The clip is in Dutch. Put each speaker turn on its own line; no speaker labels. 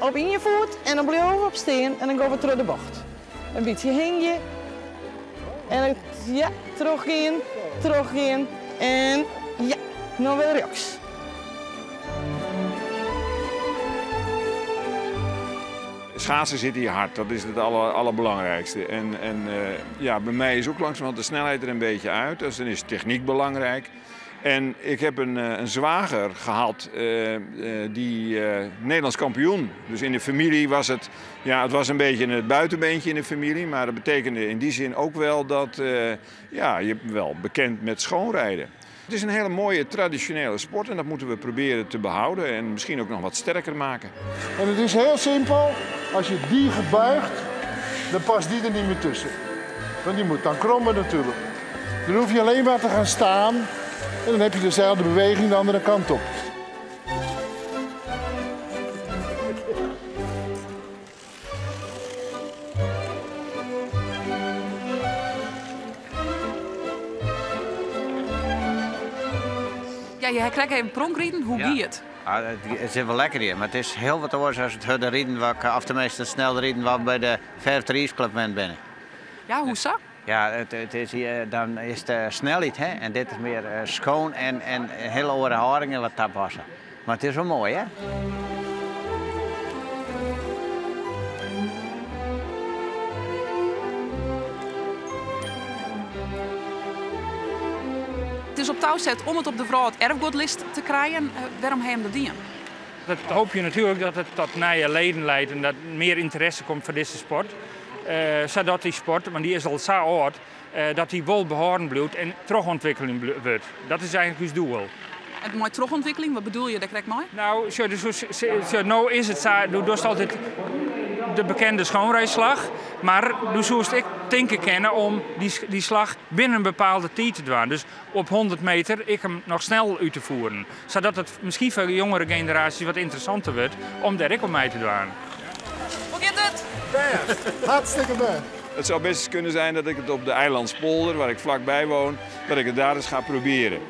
op in je voet en dan blijven we op steen en dan gaan we terug de bocht. Een beetje hing je. En dan, ja, terug in en ja, nog weer rechts.
Schaatsen zit hier hard, dat is het allerbelangrijkste. Ja, bij mij is ook langzamerhand de snelheid er een beetje uit, dus dan is techniek belangrijk. En ik heb een zwager gehad, die Nederlands kampioen. Dus in de familie was het, ja, het was een beetje het buitenbeentje in de familie. Maar dat betekende in die zin ook wel dat ja, je wel bekend met schoonrijden. Het is een hele mooie traditionele sport en dat moeten we proberen te behouden en misschien ook nog wat sterker maken.
En het is heel simpel, als je die gebuigt, dan past die er niet meer tussen. Want die moet dan krommen natuurlijk. Dan hoef je alleen maar te gaan staan en dan heb je dezelfde beweging de andere kant op.
Ja, je krijgt even pronkrieden. Hoe gaat het?
Ja, het zit wel lekker hier, maar het is heel wat anders als het harde rieden, of tenminste het snelle rieden wat bij de 50 Riesclub binnen.
Ja, hoe zo?
Ja, het is hier, dan is de snelheid, hè? En dit is meer schoon en hele oude haringen wat daar passen. Maar het is wel mooi, hè?
Het is op touw zet om het op de vrouw erfgoedlist te krijgen. Waarom heb je hem dat doen?
Dat hoop je natuurlijk dat het tot nieuwe leden leidt en dat meer interesse komt voor deze sport. Zodat die sport, want die is al zo oud, dat die wel behouden blijft en terugontwikkeling wordt. Dat is eigenlijk ons doel.
En met terugontwikkeling, wat bedoel je? Dat krijg ik mooi?
Nou, nou is het zo, du doet altijd de bekende schoonrijslag, maar du zoest ik denken kennen om die slag binnen een bepaalde tijd te doen. Dus op 100 meter ik hem nog snel uit te voeren. Zodat het misschien voor de jongere generatie wat interessanter wordt om daar ook om mee te doen.
Hoe gaat het?
Hartstikke mooi.
Het zou best eens kunnen zijn dat ik het op de Eilandspolder, waar ik vlakbij woon, dat ik het daar eens ga proberen.